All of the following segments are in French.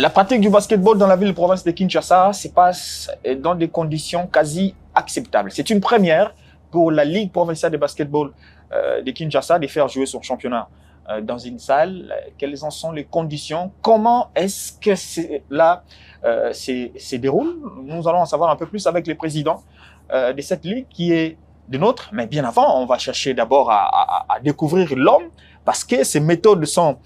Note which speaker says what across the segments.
Speaker 1: La pratique du basketball dans la ville-province de Kinshasa se passe dans des conditions quasi acceptables. C'est une première pour la Ligue provinciale de basketball de Kinshasa de faire jouer son championnat dans une salle. Quelles en sont les conditions? Comment est-ce que cela se déroule? Nous allons en savoir un peu plus avec le président de cette ligue qui est de nôtre. Mais bien avant, on va chercher d'abord à découvrir l'homme parce que ces méthodes sont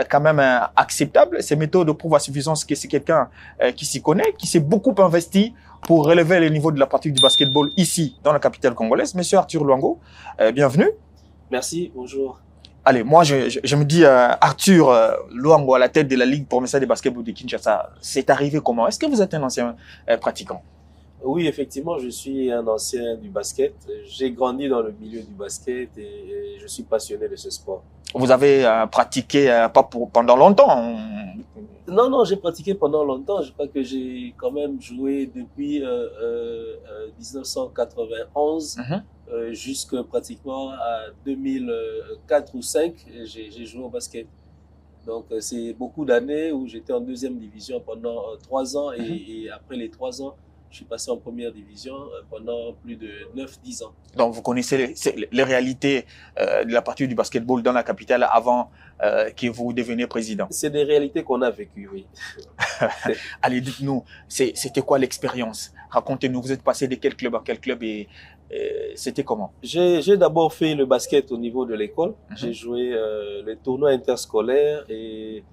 Speaker 1: quand même acceptable. Ces méthodes prouvent à suffisance que c'est quelqu'un qui s'y connaît, qui s'est beaucoup investi pour relever le niveau de la pratique du basketball ici, dans la capitale congolaise. Monsieur Arthur Luango, bienvenue.
Speaker 2: Merci, bonjour.
Speaker 1: Allez, moi, je me dis, Arthur Luango, à la tête de la Ligue provinciale de basketball de Kinshasa, c'est arrivé comment? Est-ce que vous êtes un ancien pratiquant?
Speaker 2: Oui, effectivement, je suis un ancien du basket. J'ai grandi dans le milieu du basket et je suis passionné de ce sport.
Speaker 1: Vous avez pratiqué pas pendant longtemps?
Speaker 2: Non, j'ai pratiqué pendant longtemps. Je crois que j'ai quand même joué depuis 1991 jusqu'à pratiquement à 2004 ou 2005. J'ai joué au basket. Donc, c'est beaucoup d'années où j'étais en deuxième division pendant 3 ans et après les 3 ans, je suis passé en première division pendant plus de 9-10 ans.
Speaker 1: Donc, vous connaissez les réalités de la partie du basketball dans la capitale avant que vous deveniez président?
Speaker 2: C'est des réalités qu'on a vécues, oui.
Speaker 1: Allez, dites-nous, c'était quoi l'expérience? Racontez-nous, vous êtes passé de quel club à quel club et c'était comment?
Speaker 2: J'ai d'abord fait le basket au niveau de l'école. J'ai joué les tournois interscolaires et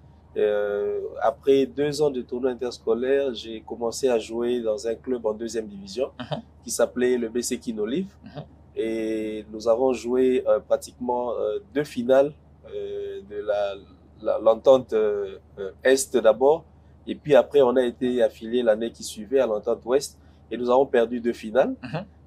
Speaker 2: après 2 ans de tournoi interscolaire, j'ai commencé à jouer dans un club en deuxième division qui s'appelait le BC Kinolive. Et nous avons joué pratiquement 2 finales de l'entente Est d'abord. Et puis après, on a été affilié l'année qui suivait à l'entente Ouest. Et nous avons perdu 2 finales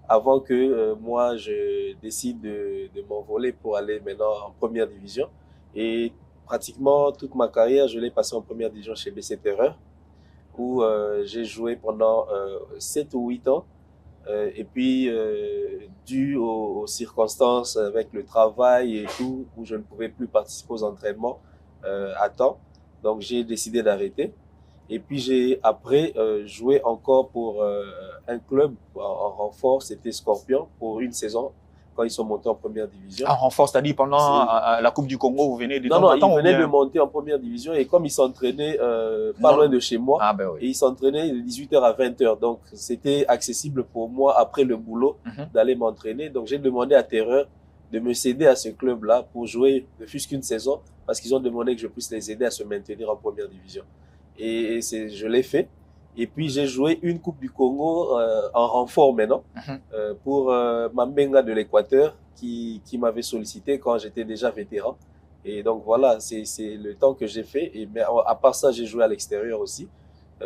Speaker 2: avant que moi, je décide de m'envoler pour aller maintenant en première division. Et pratiquement toute ma carrière, je l'ai passée en première division chez BC Terreur, où j'ai joué pendant 7 ou 8 ans. Et puis, dû aux circonstances avec le travail et tout, où je ne pouvais plus participer aux entraînements à temps, donc j'ai décidé d'arrêter. Et puis, j'ai après joué encore pour un club en renfort, c'était Scorpion, pour une saison, quand ils sont montés en première division.
Speaker 1: En renfort, c'est-à-dire pendant la Coupe du Congo, vous venez de
Speaker 2: Non, ils venaient de monter en première division et comme ils s'entraînaient pas loin de chez moi, et ils s'entraînaient de 18h à 20h. Donc, c'était accessible pour moi après le boulot d'aller m'entraîner. Donc, j'ai demandé à Terreur de me céder à ce club-là pour jouer ne fût-ce qu'une saison parce qu'ils ont demandé que je puisse les aider à se maintenir en première division. Et je l'ai fait. Et puis, j'ai joué une Coupe du Congo en renfort maintenant pour Mambenga de l'Équateur qui m'avait sollicité quand j'étais déjà vétéran. Et donc, voilà, c'est le temps que j'ai fait. Et, mais à part ça, j'ai joué à l'extérieur aussi.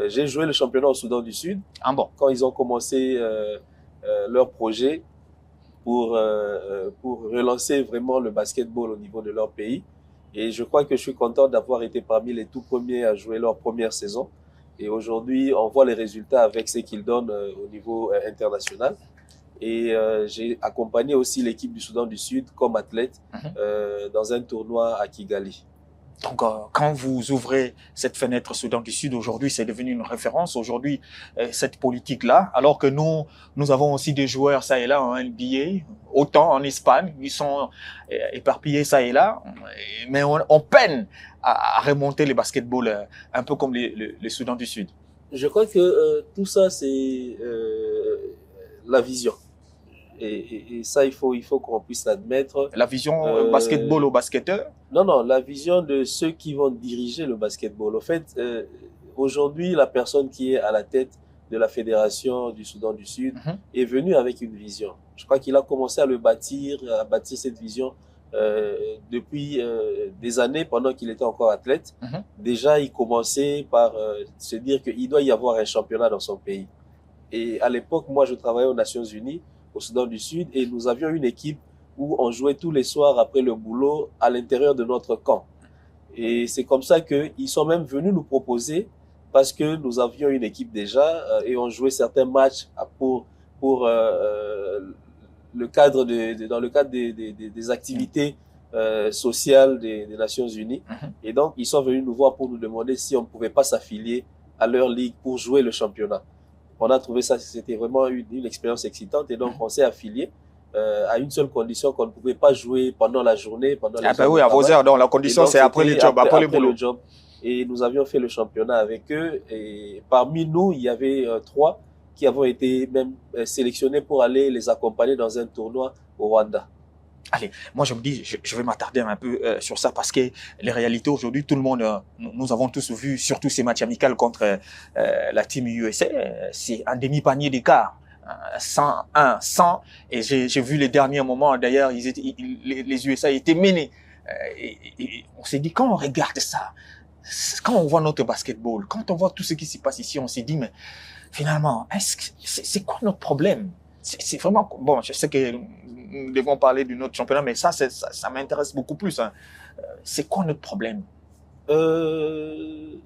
Speaker 2: J'ai joué le championnat au Soudan du Sud quand ils ont commencé leur projet pour relancer vraiment le basketball au niveau de leur pays. Et je crois que je suis content d'avoir été parmi les tout premiers à jouer leur première saison. Et aujourd'hui, on voit les résultats avec ce qu'ils donnent au niveau international. Et j'ai accompagné aussi l'équipe du Soudan du Sud comme athlète dans un tournoi à Kigali.
Speaker 1: Donc, quand vous ouvrez cette fenêtre Soudan du Sud, aujourd'hui, c'est devenu une référence. Aujourd'hui, cette politique-là, alors que nous avons aussi des joueurs ça et là en NBA, autant en Espagne, ils sont éparpillés ça et là, mais on peine à remonter les basketballs un peu comme les Soudan du Sud.
Speaker 2: Je crois que tout ça, c'est la vision. Et ça, il faut qu'on puisse l'admettre.
Speaker 1: La vision basketball aux basketteurs?
Speaker 2: Non, la vision de ceux qui vont diriger le basketball. Au fait, aujourd'hui, la personne qui est à la tête de la fédération du Soudan du Sud est venue avec une vision. Je crois qu'il a commencé à bâtir cette vision depuis des années pendant qu'il était encore athlète. Déjà, il commençait par se dire qu'il doit y avoir un championnat dans son pays. Et à l'époque, moi, je travaillais aux Nations Unies, au Soudan du Sud, et nous avions une équipe où on jouait tous les soirs après le boulot à l'intérieur de notre camp. Et c'est comme ça qu'ils sont même venus nous proposer, parce que nous avions une équipe déjà, et on jouait certains matchs pour le cadre dans le cadre des activités sociale des Nations Unies. Et donc, ils sont venus nous voir pour nous demander si on ne pouvait pas s'affilier à leur ligue pour jouer le championnat. On a trouvé ça, c'était vraiment une expérience excitante. Et donc, on s'est affilié à une seule condition, qu'on ne pouvait pas jouer pendant la journée, pendant les
Speaker 1: oui, à vos heures. Donc, la condition, c'est après les jobs, après
Speaker 2: le job. Et nous avions fait le championnat avec eux. Et parmi nous, il y avait 3 qui avaient été même sélectionnés pour aller les accompagner dans un tournoi au Rwanda.
Speaker 1: Allez, moi je me dis, je vais m'attarder un peu sur ça parce que les réalités aujourd'hui, tout le monde, nous avons tous vu, surtout ces matchs amicaux contre la team USA, c'est un demi-panier d'écart. 101, 100, et j'ai vu les derniers moments, d'ailleurs, les USA étaient menés. Et on s'est dit, quand on regarde ça, quand on voit notre basketball, quand on voit tout ce qui se passe ici, on s'est dit, mais finalement, c'est quoi notre problème? C'est vraiment, bon, je sais que nous devons parler de notre championnat, mais ça m'intéresse beaucoup plus. Hein. C'est quoi notre problème?
Speaker 2: Il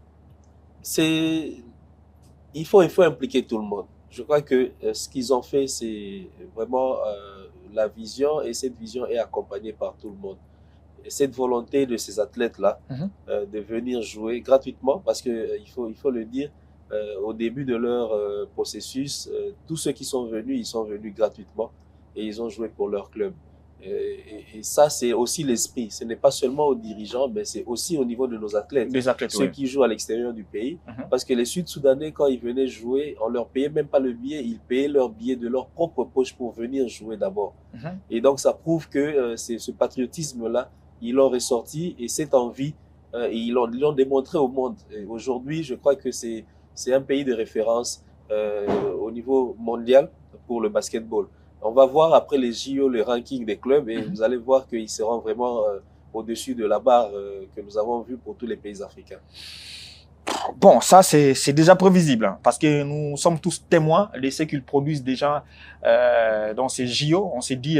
Speaker 2: faut impliquer tout le monde. Je crois que ce qu'ils ont fait, c'est vraiment la vision, et cette vision est accompagnée par tout le monde. Et cette volonté de ces athlètes-là de venir jouer gratuitement, parce que il faut le dire, au début de leur processus, tous ceux qui sont venus, ils sont venus gratuitement et ils ont joué pour leur club. Et ça, c'est aussi l'esprit. Ce n'est pas seulement aux dirigeants, mais c'est aussi au niveau de nos athlètes.
Speaker 1: Des athlètes,
Speaker 2: ceux qui jouent à l'extérieur du pays. Parce que les Sud-Soudanais, quand ils venaient jouer, on leur payait même pas le billet, ils payaient leur billet de leur propre poche pour venir jouer d'abord. Et donc, ça prouve que ce patriotisme-là, ils l'ont ressorti, et cette envie, ils l'ont démontré au monde. Aujourd'hui, je crois que c'est un pays de référence au niveau mondial pour le basketball. On va voir après les JO le ranking des clubs, et vous allez voir qu'ils seront vraiment au-dessus de la barre que nous avons vue pour tous les pays africains.
Speaker 1: Bon, ça c'est déjà prévisible, hein, parce que nous sommes tous témoins de ce qu'ils produisent déjà dans ces JO. On s'est dit,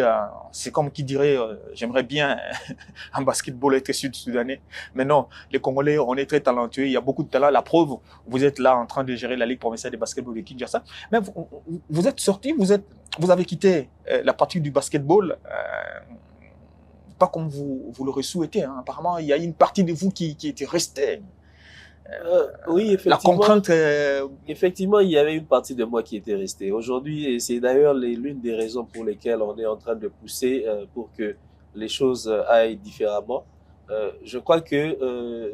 Speaker 1: c'est comme qui dirait, j'aimerais bien en basketball être sud-soudanais. Mais non, les Congolais, on est très talentueux, il y a beaucoup de talent. La preuve, vous êtes là en train de gérer la Ligue provinciale de basketball de Kinshasa. Mais vous êtes sortis, vous avez quitté la partie du basketball, pas comme vous l'aurez souhaité. Hein. Apparemment, il y a une partie de vous qui était restée.
Speaker 2: Oui, effectivement.
Speaker 1: La contrainte.
Speaker 2: Effectivement, il y avait une partie de moi qui était restée. Aujourd'hui, et c'est d'ailleurs l'une des raisons pour lesquelles on est en train de pousser pour que les choses aillent différemment. Je crois que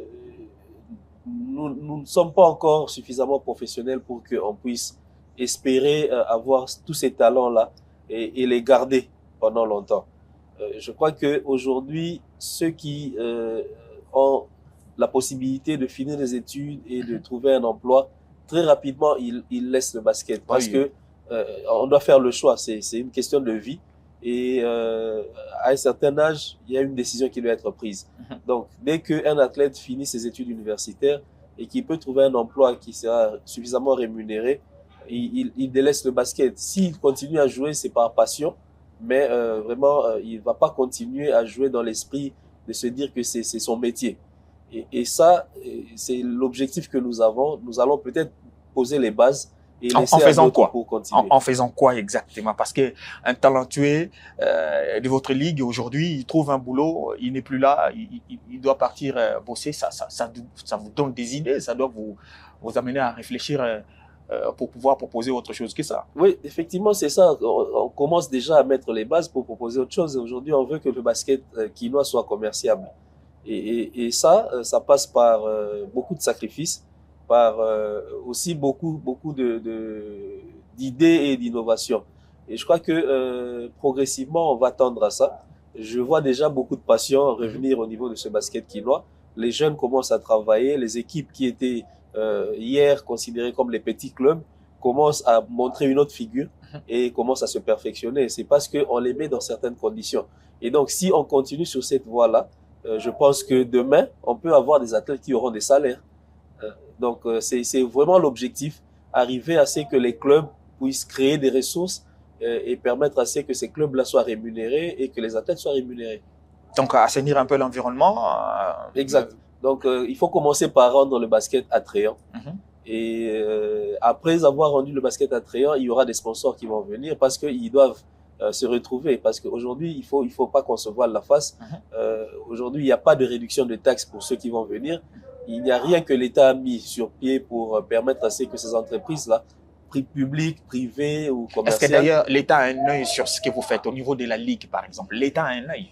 Speaker 2: nous ne sommes pas encore suffisamment professionnels pour qu'on puisse espérer avoir tous ces talents-là et les garder pendant longtemps. Je crois que aujourd'hui, ceux qui ont la possibilité de finir les études et de trouver un emploi, très rapidement, ils laissent le basket. Parce que on doit faire le choix. C'est une question de vie. Et à un certain âge, il y a une décision qui doit être prise. Donc, dès qu'un athlète finit ses études universitaires et qu'il peut trouver un emploi qui sera suffisamment rémunéré, il délaisse le basket. S'il continue à jouer, c'est par passion. Mais vraiment, il va pas continuer à jouer dans l'esprit de se dire que c'est son métier. Et ça, c'est l'objectif que nous avons. Nous allons peut-être poser les bases et laisser à d'autres pour continuer.
Speaker 1: En faisant quoi exactement? Parce que un talentueux de votre ligue aujourd'hui, il trouve un boulot, il n'est plus là, il doit partir bosser. Ça vous donne des idées, ça doit vous amener à réfléchir pour pouvoir proposer autre chose que ça.
Speaker 2: Oui, effectivement, c'est ça. On commence déjà à mettre les bases pour proposer autre chose. Aujourd'hui, on veut que le basket quinois soit commerciable. Et ça passe par beaucoup de sacrifices, par aussi beaucoup d'idées et d'innovations. Et je crois que progressivement, on va tendre à ça. Je vois déjà beaucoup de passion revenir au niveau de ce basket quinois. Les jeunes commencent à travailler, les équipes qui étaient hier considérées comme les petits clubs commencent à montrer une autre figure et commencent à se perfectionner. C'est parce qu'on les met dans certaines conditions. Et donc, si on continue sur cette voie-là, je pense que demain, on peut avoir des athlètes qui auront des salaires. Donc, c'est vraiment l'objectif, arriver à ce que les clubs puissent créer des ressources et permettre à ce que ces clubs-là soient rémunérés et que les athlètes soient rémunérés.
Speaker 1: Donc, assainir un peu l'environnement.
Speaker 2: Exact. Donc, il faut commencer par rendre le basket attrayant. Et après avoir rendu le basket attrayant, il y aura des sponsors qui vont venir parce qu'ils doivent se retrouver. Parce qu'aujourd'hui, il faut pas qu'on se voile la face. Aujourd'hui, il n'y a pas de réduction de taxes pour ceux qui vont venir. Il n'y a rien que l'État a mis sur pied pour permettre à ce que ces entreprises-là, publiques, privées ou commerciales...
Speaker 1: Est-ce que d'ailleurs l'État a un œil sur ce que vous faites au niveau de la Ligue, par exemple? L'État a un œil?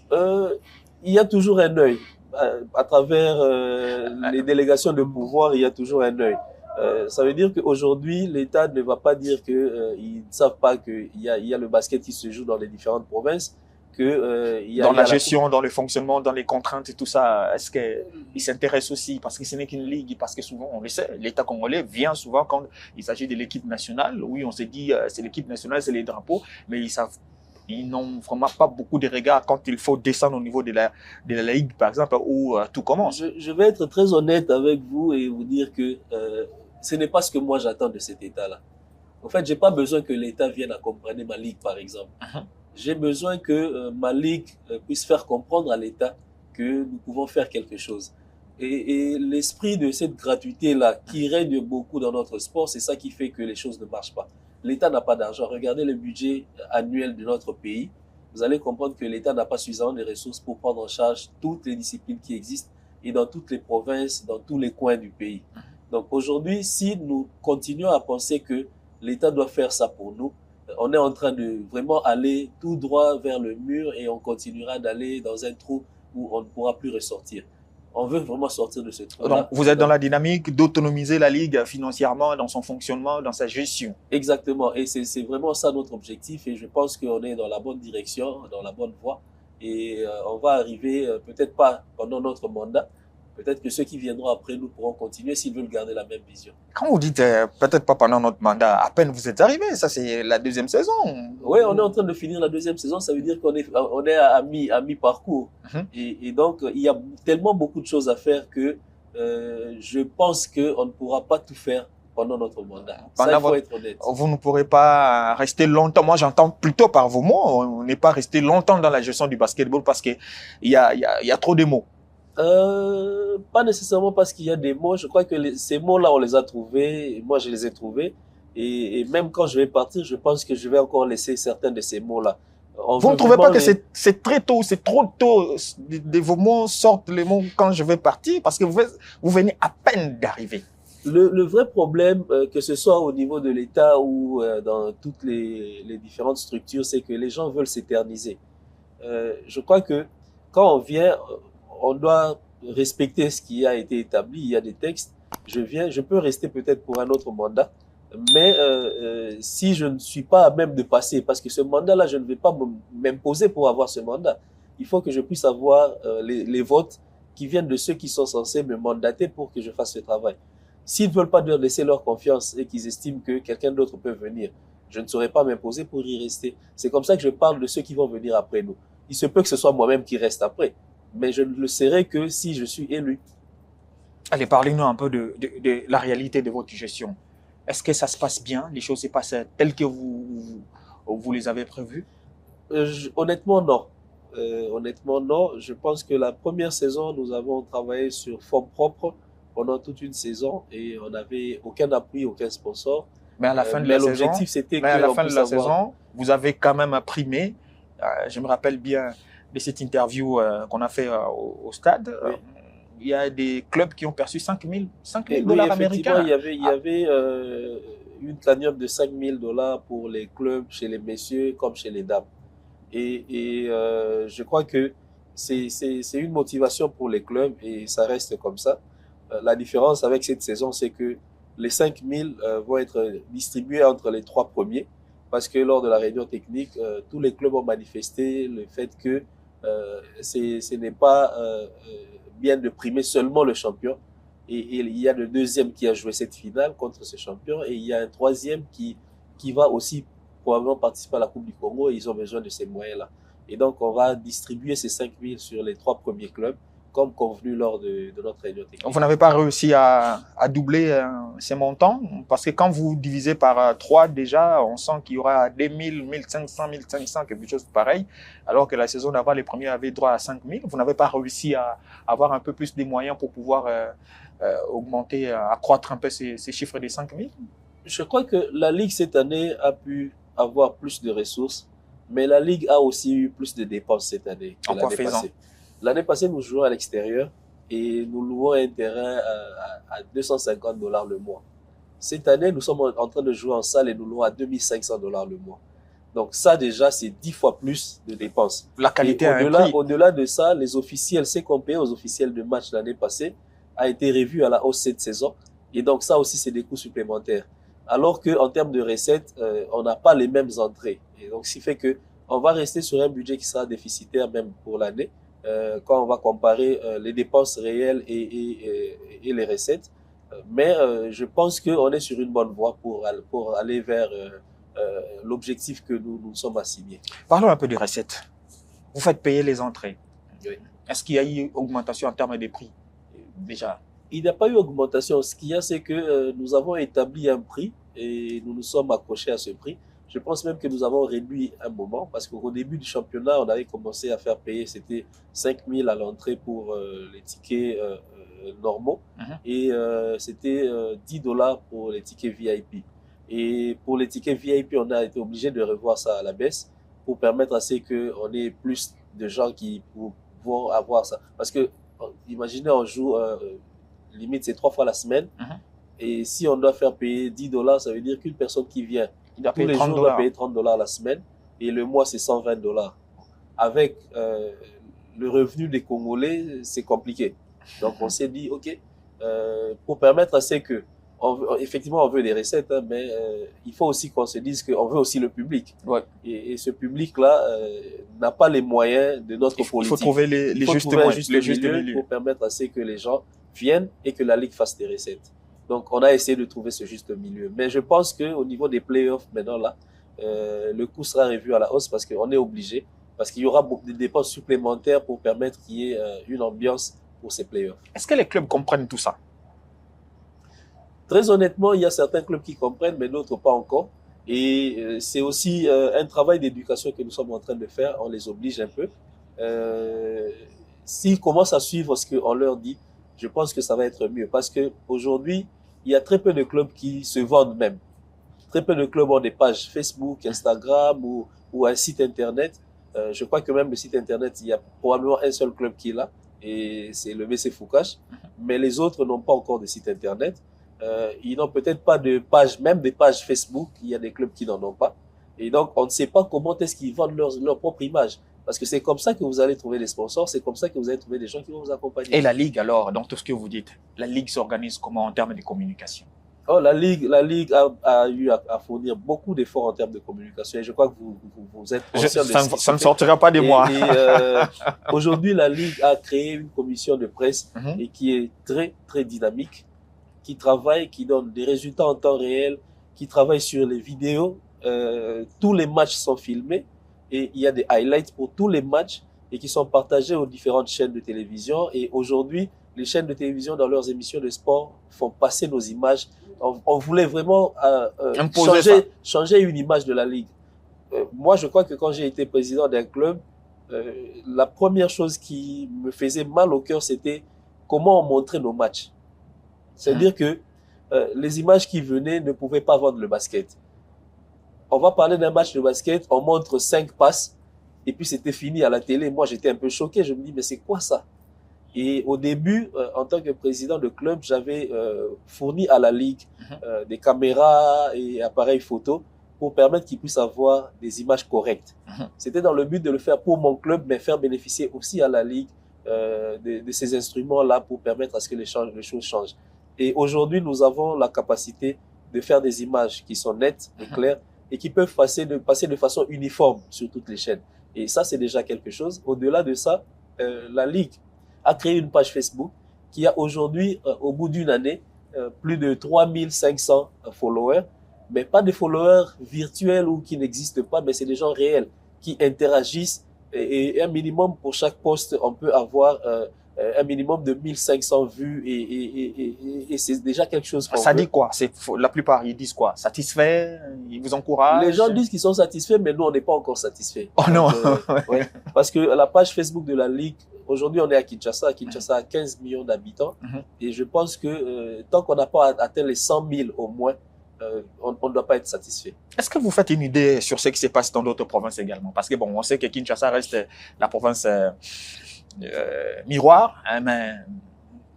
Speaker 2: Il y a toujours un œil. À travers les délégations de pouvoir, il y a toujours un œil. Ça veut dire qu'aujourd'hui, l'État ne va pas dire qu'ils ne savent pas qu'il y a le basket qui se joue dans les différentes provinces.
Speaker 1: Dans la gestion, dans le fonctionnement, dans les contraintes et tout ça, est-ce qu'ils s'intéressent aussi? Parce que ce n'est qu'une ligue, parce que souvent, on le sait, l'État congolais vient souvent quand il s'agit de l'équipe nationale. Oui, on se dit, c'est l'équipe nationale, c'est les drapeaux, mais ils n'ont vraiment pas beaucoup de regards quand il faut descendre au niveau de la ligue, par exemple, où tout commence.
Speaker 2: Je vais être très honnête avec vous et vous dire que ce n'est pas ce que moi j'attends de cet État-là. En fait, j'ai pas besoin que l'État vienne accompagner ma ligue, par exemple. J'ai besoin que ma ligue puisse faire comprendre à l'État que nous pouvons faire quelque chose. Et l'esprit de cette gratuité-là, qui règne beaucoup dans notre sport, c'est ça qui fait que les choses ne marchent pas. L'État n'a pas d'argent. Regardez le budget annuel de notre pays. Vous allez comprendre que l'État n'a pas suffisamment de ressources pour prendre en charge toutes les disciplines qui existent et dans toutes les provinces, dans tous les coins du pays. Donc aujourd'hui, si nous continuons à penser que l'État doit faire ça pour nous, on est en train de vraiment aller tout droit vers le mur et on continuera d'aller dans un trou où on ne pourra plus ressortir. On veut vraiment sortir de ce trou.
Speaker 1: Donc, vous êtes dans la dynamique d'autonomiser la Ligue financièrement, dans son fonctionnement, dans sa gestion.
Speaker 2: Exactement. Et c'est vraiment ça notre objectif. Et je pense qu'on est dans la bonne direction, dans la bonne voie. Et on va arriver, peut-être pas pendant notre mandat, peut-être que ceux qui viendront après nous pourront continuer s'ils veulent garder la même vision.
Speaker 1: Quand vous dites peut-être pas pendant notre mandat, à peine vous êtes arrivé, ça c'est la deuxième saison.
Speaker 2: Oui, on est en train de finir la deuxième saison, ça veut dire qu'on est à mi-parcours. Et donc, il y a tellement beaucoup de choses à faire que je pense qu'on ne pourra pas tout faire pendant notre mandat. Ça, il faut être honnête.
Speaker 1: Vous ne pourrez pas rester longtemps. Moi, j'entends plutôt par vos mots, on n'est pas resté longtemps dans la gestion du basketball parce qu'il y a trop de mots.
Speaker 2: Pas nécessairement parce qu'il y a des mots. Je crois que ces mots-là, on les a trouvés. Et moi, je les ai trouvés. Et même quand je vais partir, je pense que je vais encore laisser certains de ces mots-là.
Speaker 1: Vous ne trouvez pas que c'est très tôt, c'est trop tôt de vos mots sortent les mots quand je vais partir parce que vous venez à peine d'arriver.
Speaker 2: Le vrai problème, que ce soit au niveau de l'État ou dans toutes les différentes structures, c'est que les gens veulent s'éterniser. Je crois que quand on vient, on doit respecter ce qui a été établi. Il y a des textes. Je peux rester peut-être pour un autre mandat, mais si je ne suis pas à même de passer, parce que ce mandat-là, je ne vais pas m'imposer pour avoir ce mandat. Il faut que je puisse avoir les votes qui viennent de ceux qui sont censés me mandater pour que je fasse ce travail. S'ils ne veulent pas leur laisser leur confiance et qu'ils estiment que quelqu'un d'autre peut venir, je ne saurais pas m'imposer pour y rester. C'est comme ça que je parle de ceux qui vont venir après nous. Il se peut que ce soit moi-même qui reste après, mais je ne le serai que si je suis élu.
Speaker 1: Allez, parlez-nous un peu de la réalité de votre gestion. Est-ce que ça se passe bien? Les choses se passent telles que vous les avez prévues?
Speaker 2: Honnêtement, non. Honnêtement, non. Je pense que la première saison, nous avons travaillé sur fonds propres pendant toute une saison et on n'avait aucun appui, aucun sponsor.
Speaker 1: Mais à la fin de la
Speaker 2: l'objectif, c'était
Speaker 1: à la fin de la saison, vous avez quand même primé. Je me rappelle bien de cette interview qu'on a fait au stade.
Speaker 2: Oui.
Speaker 1: Il y a des clubs qui ont perçu 5 000 $ américains.
Speaker 2: Il y avait une cagnotte de 5 000 $ pour les clubs, chez les messieurs comme chez les dames. Et je crois que c'est une motivation pour les clubs et ça reste comme ça. La différence avec cette saison, c'est que les 5 000 vont être distribués entre les 3 premiers parce que lors de la réunion technique, tous les clubs ont manifesté le fait que ce n'est pas bien de primer seulement le champion. Et il y a le deuxième qui a joué cette finale contre ce champion et il y a un troisième qui va aussi probablement participer à la Coupe du Congo et ils ont besoin de ces moyens-là. Et donc, on va distribuer ces 5 000 sur les 3 premiers clubs comme convenu lors de notre réunion technique.
Speaker 1: Vous n'avez pas réussi à doubler ces montants parce que quand vous divisez par 3 déjà, on sent qu'il y aura 2 000, 1 500, 1 500, quelque chose de pareil, alors que la saison d'avant, les premiers avaient droit à 5 000. Vous n'avez pas réussi à avoir un peu plus de moyens pour pouvoir augmenter, accroître un peu ces chiffres des 5 000?
Speaker 2: Je crois que la Ligue cette année a pu avoir plus de ressources, Mais la Ligue a aussi eu plus de dépenses cette année que
Speaker 1: En quoi
Speaker 2: l'année
Speaker 1: faisant?
Speaker 2: passée. L'année passée, nous jouons à l'extérieur et nous louons un terrain à $250 le mois. Cette année, nous sommes en train de jouer en salle et nous louons à $2500 le mois. Donc ça déjà, c'est 10 fois plus de dépenses.
Speaker 1: La qualité a un
Speaker 2: Au-delà,
Speaker 1: prix.
Speaker 2: au-delà de ça, les officiels, ce qu'on payait aux officiels de match l'année passée a été revu à la hausse cette saison. Et donc ça aussi, c'est des coûts supplémentaires. Alors qu'en termes de recettes, on n'a pas les mêmes entrées. Et donc ce qui fait que on va rester sur un budget qui sera déficitaire même pour l'année, quand on va comparer les dépenses réelles et les recettes. Mais je pense qu'on est sur une bonne voie pour aller vers l'objectif que nous sommes assignés.
Speaker 1: Parlons un peu des recettes. Vous faites payer les entrées.
Speaker 2: Oui.
Speaker 1: Est-ce qu'il y a eu augmentation en termes de prix déjà?
Speaker 2: Il n'y a pas eu augmentation. Ce qu'il y a, c'est que nous avons établi un prix et nous nous sommes accrochés à ce prix. Je pense même que nous avons réduit un moment parce qu'au début du championnat, on avait commencé à faire payer, c'était 5 000 à l'entrée pour les tickets normaux et c'était $10 pour les tickets VIP. Et pour les tickets VIP, on a été obligé de revoir ça à la baisse pour permettre à ce qu'on ait plus de gens qui vont avoir ça. Parce que, imaginez, on joue, limite, c'est 3 fois la semaine. Et si on doit faire payer $10, ça veut dire qu'une personne qui vient tous les jours doit payer $30 la semaine. Et le mois, c'est $120. Avec le revenu des Congolais, c'est compliqué. Donc, on s'est dit, OK, pour permettre à ce que effectivement, on veut des recettes, hein, mais il faut aussi qu'on se dise qu'on veut aussi le public.
Speaker 1: Ouais.
Speaker 2: Et ce public-là n'a pas les moyens de notre politique.
Speaker 1: Il faut trouver les justes milieux
Speaker 2: pour permettre à ce que les gens viennent et que la Ligue fasse des recettes. Donc, on a essayé de trouver ce juste milieu. Mais je pense qu'au niveau des playoffs, maintenant, là, le coût sera revu à la hausse parce qu'on est obligé, parce qu'il y aura des dépenses supplémentaires pour permettre qu'il y ait une ambiance pour ces playoffs.
Speaker 1: Est-ce que les clubs comprennent tout ça?
Speaker 2: Très honnêtement, il y a certains clubs qui comprennent, mais d'autres pas encore. Et c'est aussi un travail d'éducation que nous sommes en train de faire. On les oblige un peu. S'ils commencent à suivre ce qu'on leur dit, je pense que ça va être mieux. Parce que aujourd'hui, il y a très peu de clubs qui se vendent même. Très peu de clubs ont des pages Facebook, Instagram ou un site internet. Je crois que même le site internet, il y a probablement un seul club qui l'a, et c'est le BC Foucache. Mais les autres n'ont pas encore de site internet. Ils n'ont peut-être pas de page, même des pages Facebook. Il y a des clubs qui n'en ont pas. Et donc, on ne sait pas comment est-ce qu'ils vendent leur propre image. Parce que c'est comme ça que vous allez trouver des sponsors, c'est comme ça que vous allez trouver des gens qui vont vous accompagner.
Speaker 1: Et la Ligue, alors, dans tout ce que vous dites, la Ligue s'organise comment en termes de communication?
Speaker 2: Oh, la Ligue a eu à fournir beaucoup d'efforts en termes de communication. Et je crois que vous êtes conscient de
Speaker 1: ça ne sortira pas de moi.
Speaker 2: Aujourd'hui, la Ligue a créé une commission de presse et qui est très, très dynamique, qui travaille, qui donne des résultats en temps réel, qui travaille sur les vidéos. Tous les matchs sont filmés et il y a des highlights pour tous les matchs et qui sont partagés aux différentes chaînes de télévision. Et aujourd'hui, les chaînes de télévision, dans leurs émissions de sport, font passer nos images. On voulait vraiment changer une image de la Ligue. Moi, je crois que quand j'ai été président d'un club, la première chose qui me faisait mal au cœur, c'était comment on montrait nos matchs. C'est-à-dire que les images qui venaient ne pouvaient pas vendre le basket. On va parler d'un match de basket, on montre 5 passes, et puis c'était fini à la télé. Moi, j'étais un peu choqué. Je me dis, mais c'est quoi ça? Et au début, en tant que président de club, j'avais fourni à la Ligue des caméras et appareils photo pour permettre qu'ils puissent avoir des images correctes. C'était dans le but de le faire pour mon club, mais faire bénéficier aussi à la Ligue de ces instruments-là pour permettre à ce que les choses changent. Et aujourd'hui, nous avons la capacité de faire des images qui sont nettes et claires et qui peuvent passer de façon uniforme sur toutes les chaînes. Et ça, c'est déjà quelque chose. Au-delà de ça, la Ligue a créé une page Facebook qui a aujourd'hui, au bout d'une année, plus de 3500 followers, mais pas des followers virtuels ou qui n'existent pas, mais c'est des gens réels qui interagissent et un minimum pour chaque post, on peut avoir un minimum de 1500 vues et c'est déjà quelque chose.
Speaker 1: Ça dit quoi? La plupart, ils disent quoi? Satisfait? Ils vous encouragent?
Speaker 2: Les gens disent qu'ils sont satisfaits, mais nous, on n'est pas encore satisfaits.
Speaker 1: Oh non!
Speaker 2: Ouais, parce que la page Facebook de la Ligue, aujourd'hui, on est à Kinshasa. Kinshasa a 15 millions d'habitants. Et je pense que tant qu'on n'a pas atteint les 100 000 au moins on ne doit pas être satisfait.
Speaker 1: Est-ce que vous faites une idée sur ce qui se passe dans d'autres provinces également? Parce que bon, on sait que Kinshasa reste la province miroir, hein, mais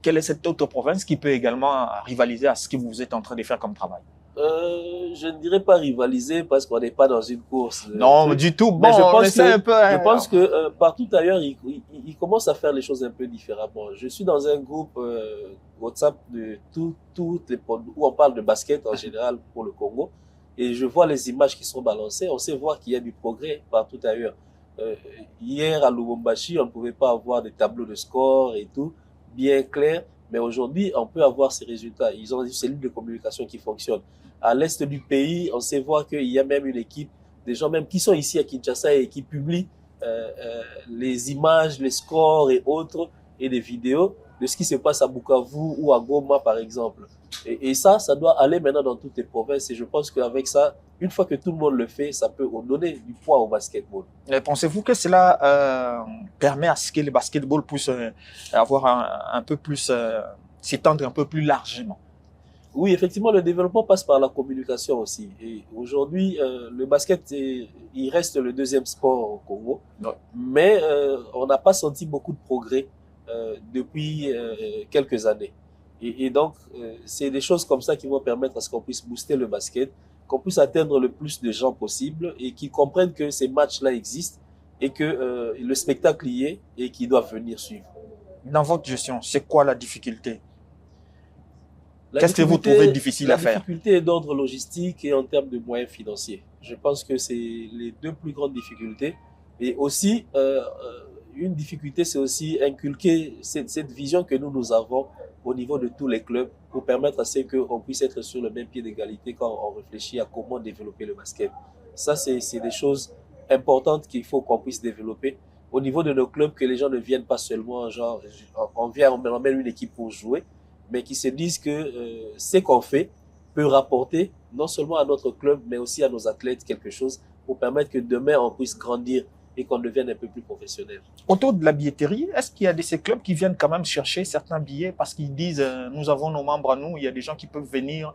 Speaker 1: quelle est cette autre province qui peut également rivaliser à ce que vous êtes en train de faire comme travail?
Speaker 2: Je ne dirais pas rivaliser parce qu'on n'est pas dans une course.
Speaker 1: Non, du tout. Bon,
Speaker 2: mais
Speaker 1: je
Speaker 2: pense que partout ailleurs, ils commencent à faire les choses un peu différemment. Je suis dans un groupe WhatsApp de toutes les où on parle de basket en général pour le Congo, et je vois les images qui sont balancées. On sait voir qu'il y a du progrès partout ailleurs. Hier à Lubumbashi, on ne pouvait pas avoir des tableaux de score et tout bien clairs, mais aujourd'hui, on peut avoir ces résultats. Ils ont une cellule de communication qui fonctionne. À l'est du pays, on sait voir qu'il y a même une équipe, des gens même qui sont ici à Kinshasa et qui publient les images, les scores et autres, et des vidéos de ce qui se passe à Bukavu ou à Goma, par exemple. Et ça doit aller maintenant dans toutes les provinces. Et je pense qu'avec ça, une fois que tout le monde le fait, ça peut donner du poids au basketball.
Speaker 1: Pensez-vous que cela permet à ce que le basketball puisse avoir un peu plus, s'étendre un peu plus largement?
Speaker 2: Oui, effectivement, le développement passe par la communication aussi. Et aujourd'hui, le basket, il reste le deuxième sport au Congo.
Speaker 1: Ouais.
Speaker 2: Mais on n'a pas senti beaucoup de progrès depuis quelques années. Et donc, c'est des choses comme ça qui vont permettre à ce qu'on puisse booster le basket, qu'on puisse atteindre le plus de gens possible et qu'ils comprennent que ces matchs-là existent et que le spectacle y est et qu'ils doivent venir suivre.
Speaker 1: Dans votre gestion, c'est quoi la difficulté? Qu'est-ce que vous trouvez difficile à faire?
Speaker 2: La difficulté est d'ordre logistique et en termes de moyens financiers. Je pense que c'est les deux plus grandes difficultés. Et aussi, une difficulté, c'est aussi inculquer cette vision que nous avons au niveau de tous les clubs pour permettre à ce qu'on puisse être sur le même pied d'égalité quand on réfléchit à comment développer le basket. Ça, c'est des choses importantes qu'il faut qu'on puisse développer au niveau de nos clubs, que les gens ne viennent pas seulement, genre, on emmène une équipe pour jouer, mais qui se disent que ce qu'on fait peut rapporter non seulement à notre club, mais aussi à nos athlètes quelque chose pour permettre que demain, on puisse grandir et qu'on devienne un peu plus professionnel.
Speaker 1: Autour de la billetterie, est-ce qu'il y a de ces clubs qui viennent quand même chercher certains billets parce qu'ils disent nous avons nos membres à nous, il y a des gens qui peuvent venir,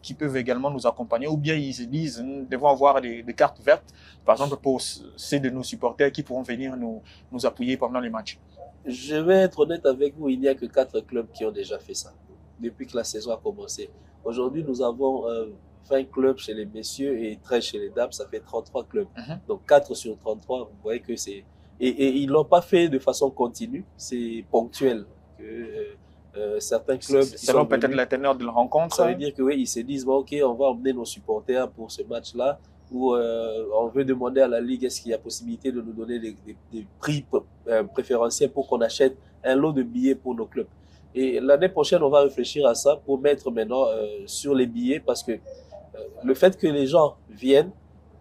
Speaker 1: qui peuvent également nous accompagner, ou bien ils se disent nous devons avoir des cartes vertes, par exemple pour ceux de nos supporters qui pourront venir nous appuyer pendant les matchs?
Speaker 2: Je vais être honnête avec vous, il n'y a que 4 clubs qui ont déjà fait ça depuis que la saison a commencé. Aujourd'hui, nous avons 20 clubs chez les messieurs et 13 chez les dames, ça fait 33 clubs. Donc 4 sur 33, vous voyez que c'est... Et ils ne l'ont pas fait de façon continue, c'est ponctuel. Certains clubs...
Speaker 1: Selon peut-être la teneur de la rencontre.
Speaker 2: Ça veut dire que oui, ils se disent, bon, ok, on va emmener nos supporters pour ce match-là, ou on veut demander à la Ligue, est-ce qu'il y a possibilité de nous donner des prix préférentiels pour qu'on achète un lot de billets pour nos clubs. Et l'année prochaine, on va réfléchir à ça pour mettre maintenant sur les billets, parce que le fait que les gens viennent,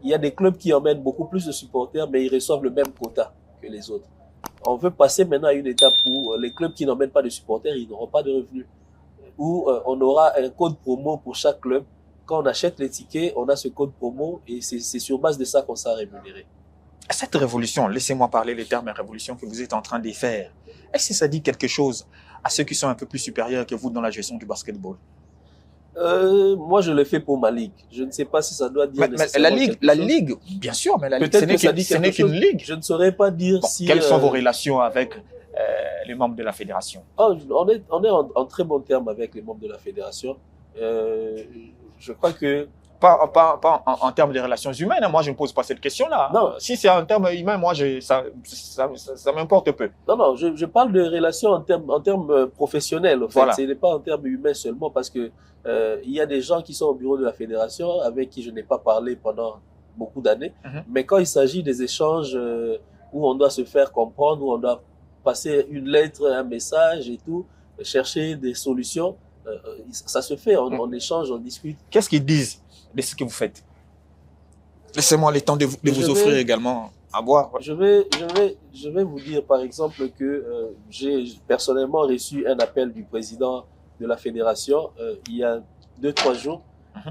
Speaker 2: il y a des clubs qui emmènent beaucoup plus de supporters, mais ils reçoivent le même quota que les autres. On veut passer maintenant à une étape où les clubs qui n'emmènent pas de supporters, ils n'auront pas de revenus. Où on aura un code promo pour chaque club. Quand on achète les tickets, on a ce code promo et c'est sur base de ça qu'on sera rémunéré.
Speaker 1: Cette révolution, laissez-moi parler les termes révolution que vous êtes en train de faire. Est-ce que ça dit quelque chose à ceux qui sont un peu plus supérieurs que vous dans la gestion du basketball?
Speaker 2: Moi, je le fais pour ma ligue. Je ne sais pas si ça doit dire
Speaker 1: nécessairement la ligue, bien sûr, mais la ligue, ce n'est qu'une ligue.
Speaker 2: Je ne saurais pas dire si...
Speaker 1: Quelles sont vos relations avec les membres de la fédération?
Speaker 2: On est en très bon terme avec les membres de la fédération. Je crois que...
Speaker 1: Pas en termes de relations humaines, moi je ne pose pas cette question-là.
Speaker 2: Non.
Speaker 1: Si c'est en termes humains, moi ça m'importe peu.
Speaker 2: Non, je parle de relations en termes professionnels. En fait. Voilà. Ce n'est pas en termes humains seulement, parce que il y a des gens qui sont au bureau de la fédération avec qui je n'ai pas parlé pendant beaucoup d'années. Mais quand il s'agit des échanges où on doit se faire comprendre, où on doit passer une lettre, un message et tout, chercher des solutions, ça se fait, on échange, on discute.
Speaker 1: Qu'est-ce qu'ils disent de ce que vous faites? Laissez-moi le temps de vous offrir également à boire.
Speaker 2: Je vais vous dire par exemple que j'ai personnellement reçu un appel du président de la fédération il y a 2-3 jours,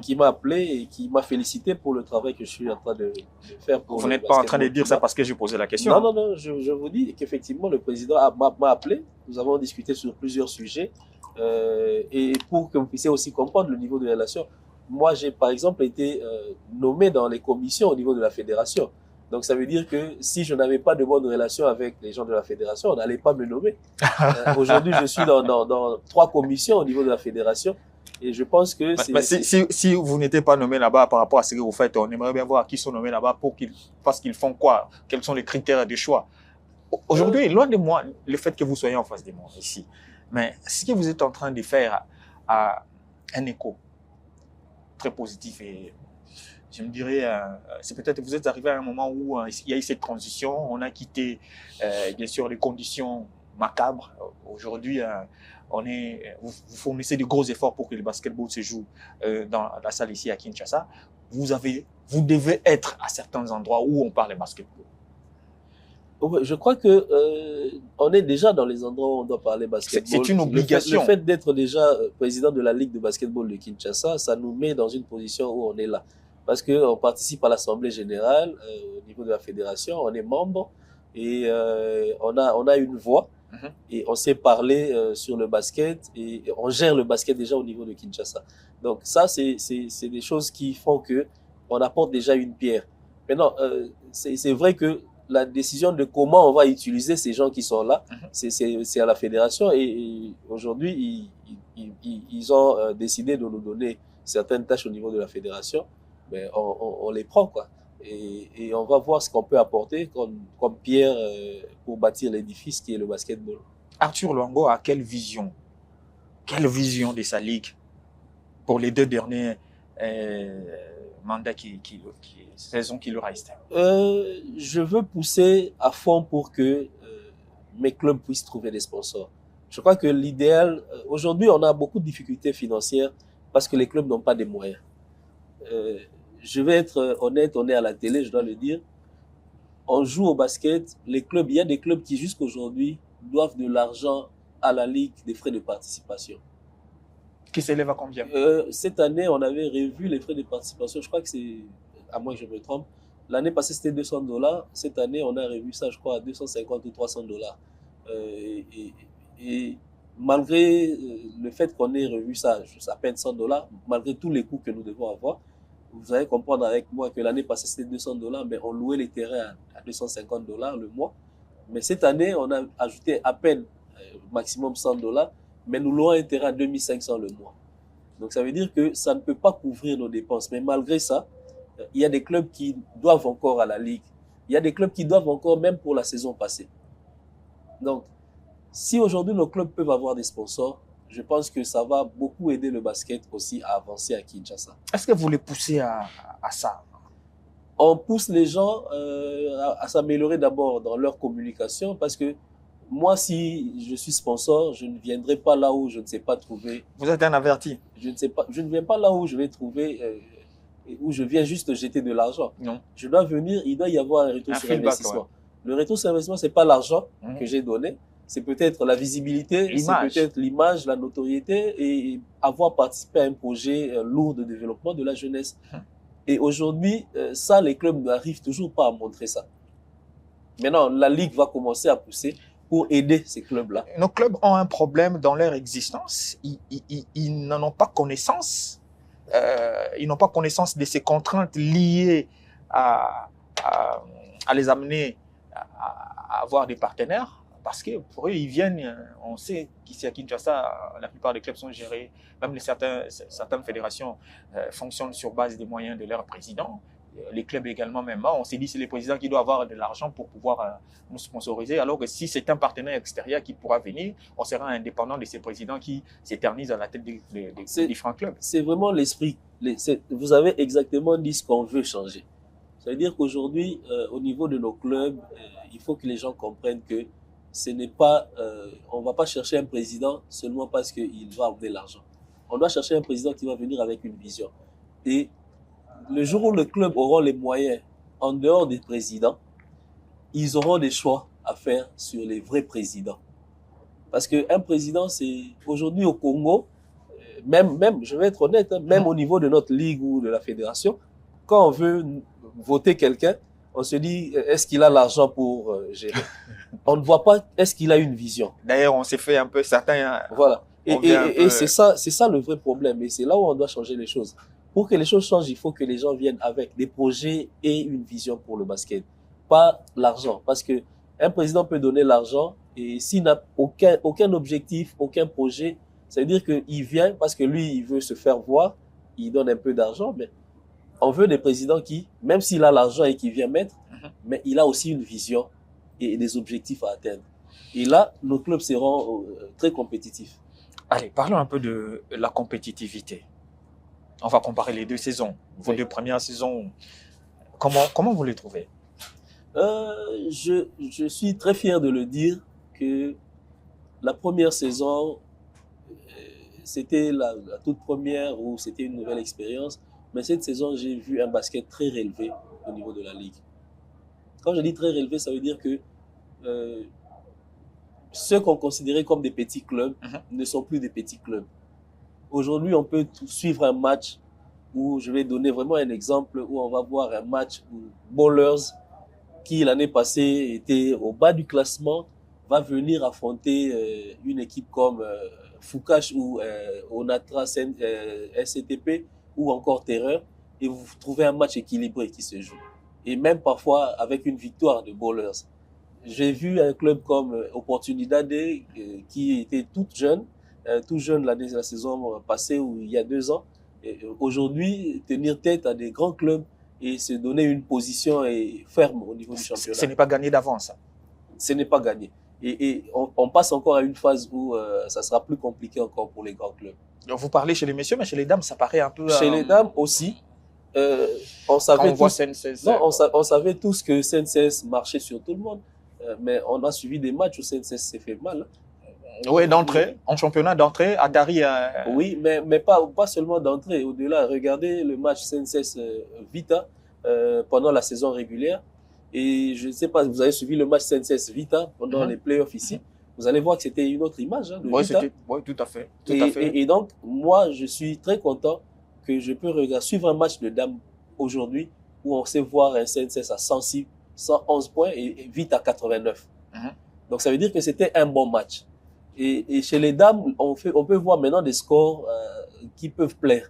Speaker 2: qui m'a appelé et qui m'a félicité pour le travail que je suis en train de faire.
Speaker 1: Vous n'êtes pas en train de dire ça parce que j'ai posé la question.
Speaker 2: Non, je vous dis qu'effectivement le président m'a appelé, nous avons discuté sur plusieurs sujets Et pour que vous puissiez aussi comprendre le niveau de relation, moi, j'ai par exemple été nommé dans les commissions au niveau de la fédération. Donc, ça veut dire que si je n'avais pas de bonne relation avec les gens de la fédération, on n'allait pas me nommer. Aujourd'hui, je suis dans 3 commissions au niveau de la fédération. Et je pense que
Speaker 1: si vous n'étiez pas nommé là-bas par rapport à ce que vous faites, on aimerait bien voir qui sont nommés là-bas parce qu'ils font quoi, quels sont les critères de choix. Aujourd'hui, loin de moi, le fait que vous soyez en face de moi ici, mais ce que vous êtes en train de faire a un écho très positif et je me dirais, c'est peut-être vous êtes arrivé à un moment où il y a eu cette transition, on a quitté bien sûr les conditions macabres. Aujourd'hui, vous fournissez de gros efforts pour que le basketball se joue dans la salle ici à Kinshasa. Vous devez être à certains endroits où on parle de basketball.
Speaker 2: Je crois que on est déjà dans les endroits où on doit parler basketball.
Speaker 1: C'est une obligation.
Speaker 2: Le fait d'être déjà président de la Ligue de basketball de Kinshasa, ça nous met dans une position où on est là. Parce qu'on participe à l'Assemblée générale au niveau de la fédération, on est membre et on a une voix et on sait parler sur le basket et on gère le basket déjà au niveau de Kinshasa. Donc ça, c'est des choses qui font que on apporte déjà une pierre. Maintenant, c'est vrai que la décision de comment on va utiliser ces gens qui sont là, c'est à la fédération et aujourd'hui, ils ont décidé de nous donner certaines tâches au niveau de la fédération. Mais on les prend, quoi. Et on va voir ce qu'on peut apporter comme pierre pour bâtir l'édifice qui est le basketball.
Speaker 1: Arthur Luango a quelle vision de sa ligue pour les 2 derniers mandats saison qui lui reste?
Speaker 2: Je veux pousser à fond pour que mes clubs puissent trouver des sponsors. Je crois que l'idéal, aujourd'hui, on a beaucoup de difficultés financières parce que les clubs n'ont pas des moyens. Je vais être honnête, on est à la télé, je dois le dire. On joue au basket, il y a des clubs qui jusqu'aujourd'hui doivent de l'argent à la ligue des frais de participation.
Speaker 1: Qui s'élève à combien?
Speaker 2: Cette année, on avait revu les frais de participation, je crois que c'est, à moins que je me trompe, l'année passée c'était $200, cette année on a revu ça je crois à 250 ou $300. Et malgré le fait qu'on ait revu ça à peine $100, malgré tous les coûts que nous devons avoir, vous allez comprendre avec moi que l'année passée c'était $200, mais on louait les terrains à $250 le mois. Mais cette année, on a ajouté à peine maximum $100, mais nous louons un terrain à 2500 le mois. Donc ça veut dire que ça ne peut pas couvrir nos dépenses. Mais malgré ça, il y a des clubs qui doivent encore à la Ligue. Il y a des clubs qui doivent encore même pour la saison passée. Donc, si aujourd'hui nos clubs peuvent avoir des sponsors, je pense que ça va beaucoup aider le basket aussi à avancer à Kinshasa.
Speaker 1: Est-ce que vous les poussez à ça?
Speaker 2: On pousse les gens à s'améliorer d'abord dans leur communication parce que moi, si je suis sponsor, je ne viendrai pas là où je ne sais pas trouver.
Speaker 1: Vous êtes un averti.
Speaker 2: Je ne viens pas là où je vais trouver, où je viens juste jeter de l'argent.
Speaker 1: Non.
Speaker 2: Je dois venir, il doit y avoir un retour sur investissement. Ouais. Le retour sur investissement, c'est pas l'argent que j'ai donné. C'est peut-être la visibilité, c'est peut-être l'image, la notoriété et avoir participé à un projet lourd de développement de la jeunesse. Et aujourd'hui, ça, les clubs n'arrivent toujours pas à montrer ça. Maintenant, la Ligue va commencer à pousser pour aider ces clubs-là.
Speaker 1: Nos clubs ont un problème dans leur existence. Ils n'en ont pas connaissance. Ils n'ont pas connaissance de ces contraintes liées à les amener à avoir des partenaires. Parce que pour eux, ils viennent, on sait qu'ici à Kinshasa, la plupart des clubs sont gérés, même certaines fédérations fonctionnent sur base des moyens de leurs présidents. Les clubs également, même, on s'est dit que c'est les présidents qui doivent avoir de l'argent pour pouvoir nous sponsoriser, alors que si c'est un partenaire extérieur qui pourra venir, on sera indépendant de ces présidents qui s'éternisent à la tête des différents clubs.
Speaker 2: C'est vraiment l'esprit. Vous avez exactement dit ce qu'on veut changer. Ça veut dire qu'aujourd'hui, au niveau de nos clubs, il faut que les gens comprennent que ce n'est pas, on ne va pas chercher un président seulement parce qu'il va amener l'argent. On doit chercher un président qui va venir avec une vision. Et le jour où le club aura les moyens, en dehors des présidents, ils auront des choix à faire sur les vrais présidents. Parce qu'un président, c'est aujourd'hui au Congo, même, je vais être honnête, même au niveau de notre ligue ou de la fédération, quand on veut voter quelqu'un, on se dit, est-ce qu'il a l'argent pour gérer? On ne voit pas, est-ce qu'il a une vision?
Speaker 1: D'ailleurs, on s'est fait un peu certains.
Speaker 2: Voilà. Et c'est ça le vrai problème. Et c'est là où on doit changer les choses. Pour que les choses changent, il faut que les gens viennent avec des projets et une vision pour le basket. Pas l'argent. Parce que un président peut donner l'argent et s'il n'a aucun objectif, aucun projet, ça veut dire qu'il vient parce que lui, il veut se faire voir, il donne un peu d'argent, mais on veut des présidents qui, même s'il a l'argent et qui vient mettre, mais il a aussi une vision et des objectifs à atteindre. Et là, nos clubs seront très compétitifs.
Speaker 1: Allez, parlons un peu de la compétitivité. On va comparer les deux saisons. Vos deux premières saisons, comment vous les trouvez?
Speaker 2: Je suis très fier de le dire que la première saison, c'était la toute première où c'était une nouvelle expérience. Mais cette saison, j'ai vu un basket très relevé au niveau de la ligue. Quand je dis très relevé, ça veut dire que ceux qu'on considérait comme des petits clubs ne sont plus des petits clubs. Aujourd'hui, on peut suivre un match où je vais donner vraiment un exemple où on va voir un match où Ballers, qui l'année passée était au bas du classement, va venir affronter une équipe comme Foucache ou Onatra SCTP ou encore Terreur, et vous trouvez un match équilibré qui se joue. Et même parfois avec une victoire de Ballers. J'ai vu un club comme Oportunidade qui était tout jeune la saison passée ou il y a 2 ans. Aujourd'hui, tenir tête à des grands clubs et se donner une position ferme au niveau du championnat.
Speaker 1: Ce n'est pas gagné d'avance.
Speaker 2: Ce n'est pas gagné. Et on passe encore à une phase où ça sera plus compliqué encore pour les grands clubs.
Speaker 1: Donc vous parlez chez les messieurs, mais chez les dames, ça paraît un peu...
Speaker 2: Chez les dames aussi, on savait on savait tous que Senses marchait sur tout le monde. Mais on a suivi des matchs où Senses s'est fait mal.
Speaker 1: Oui, d'entrée, en championnat d'entrée, Atari...
Speaker 2: Oui, mais pas seulement d'entrée. Au-delà, regardez le match Senses Vita pendant la saison régulière. Et je ne sais pas, vous avez suivi le match Senses Vita pendant les playoffs ici. Vous allez voir que c'était une autre image de Vita.
Speaker 1: Oui, tout à fait.
Speaker 2: Et donc, moi, je suis très content que je peux suivre un match de dames aujourd'hui où on sait voir un Senses à 106, 111 points et Vita à 89. Donc, ça veut dire que c'était un bon match. Et chez les dames, on peut voir maintenant des scores qui peuvent plaire.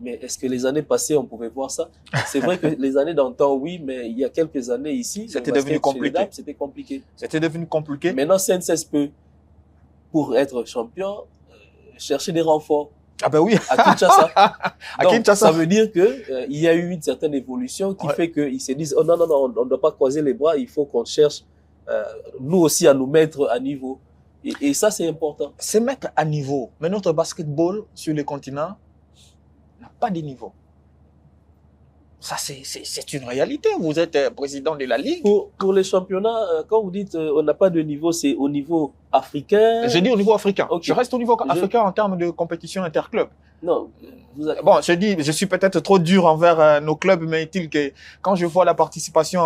Speaker 2: Mais est-ce que les années passées, on pouvait voir ça? C'est vrai que les années d'antan, oui, mais il y a quelques années ici,
Speaker 1: c'était devenu compliqué.
Speaker 2: C'était compliqué.
Speaker 1: C'était devenu compliqué.
Speaker 2: Maintenant, Senses peut, pour être champion, chercher des renforts.
Speaker 1: Ah ben oui.
Speaker 2: À Kinshasa. Donc,
Speaker 1: Kinshasa.
Speaker 2: Ça veut dire que il y a eu une certaine évolution qui fait qu'ils se disent, oh non, on ne doit pas croiser les bras, il faut qu'on cherche nous aussi à nous mettre à niveau. Et ça, c'est important.
Speaker 1: C'est mettre à niveau. Mais notre basketball sur le continent n'a pas de niveau. Ça, c'est une réalité. Vous êtes président de la Ligue.
Speaker 2: Pour les championnats, quand vous dites on n'a pas de niveau, c'est au niveau africain?
Speaker 1: Je dis au niveau africain. Okay. Je reste au niveau africain en termes de compétition interclub.
Speaker 2: Non.
Speaker 1: Bon, je suis peut-être trop dur envers nos clubs, mais est-il que quand je vois la participation